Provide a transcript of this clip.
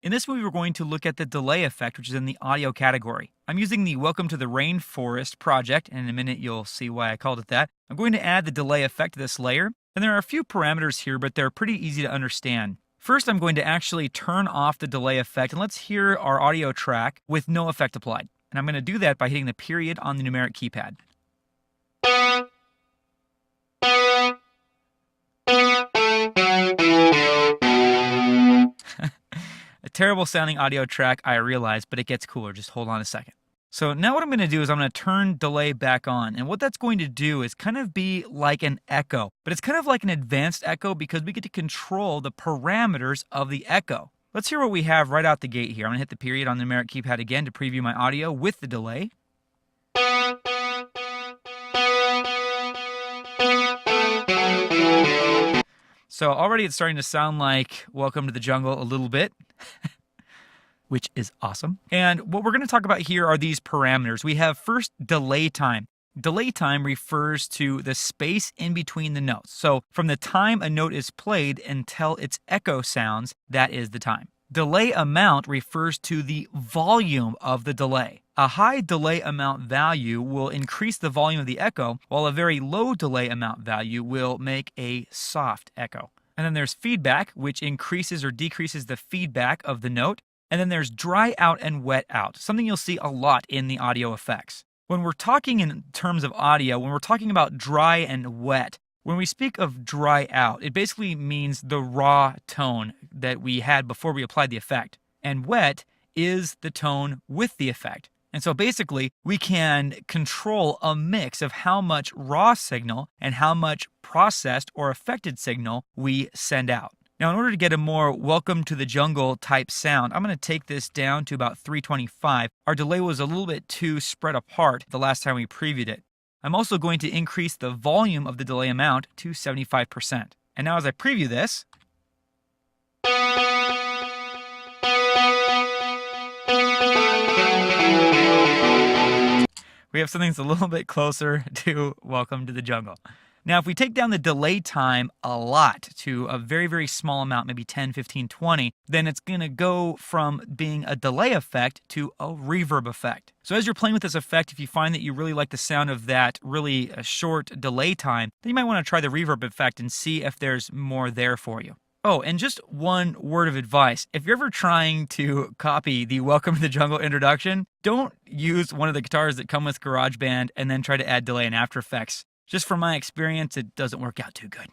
In this movie, we're going to look at the delay effect, which is in the audio category. I'm using the Welcome to the Rainforest project, and in a minute you'll see why I called it that. I'm going to add the delay effect to this layer, and there are a few parameters here, but they're pretty easy to understand. First, I'm going to actually turn off the delay effect, and let's hear our audio track with no effect applied. And I'm going to do that by hitting the period on the numeric keypad. A terrible sounding audio track, I realize, but it gets cooler. Just hold on a second. So now what I'm going to do is I'm going to turn delay back on. And what that's going to do is kind of be like an echo. But it's kind of like an advanced echo because we get to control the parameters of the echo. Let's hear what we have right out the gate here. I'm going to hit the period on the numeric keypad again to preview my audio with the delay. So already it's starting to sound like Welcome to the Jungle a little bit, which is awesome. And what we're going to talk about here are these parameters. We have first delay time. Delay time refers to the space in between the notes. So from the time a note is played until its echo sounds, that is the time. Delay amount refers to the volume of the delay. A high delay amount value will increase the volume of the echo, while a very low delay amount value will make a soft echo. And then there's feedback, which increases or decreases the feedback of the note. And then there's dry out and wet out, something you'll see a lot in the audio effects. When we're talking in terms of audio, when we're talking about dry and wet, when we speak of dry out, it basically means the raw tone that we had before we applied the effect. And wet is the tone with the effect. And so basically, we can control a mix of how much raw signal and how much processed or affected signal we send out. Now, in order to get a more Welcome to the Jungle type sound, I'm going to take this down to about 325. Our delay was a little bit too spread apart the last time we previewed it. I'm also going to increase the volume of the delay amount to 75%. And now as I preview this, we have something that's a little bit closer to Welcome to the Jungle. Now, if we take down the delay time a lot to a very, very small amount, maybe 10, 15, 20, then it's going to go from being a delay effect to a reverb effect. So as you're playing with this effect, if you find that you really like the sound of that really short delay time, then you might want to try the reverb effect and see if there's more there for you. Oh, and just one word of advice. If you're ever trying to copy the Welcome to the Jungle introduction, don't use one of the guitars that come with GarageBand and then try to add delay in After Effects. Just from my experience, it doesn't work out too good.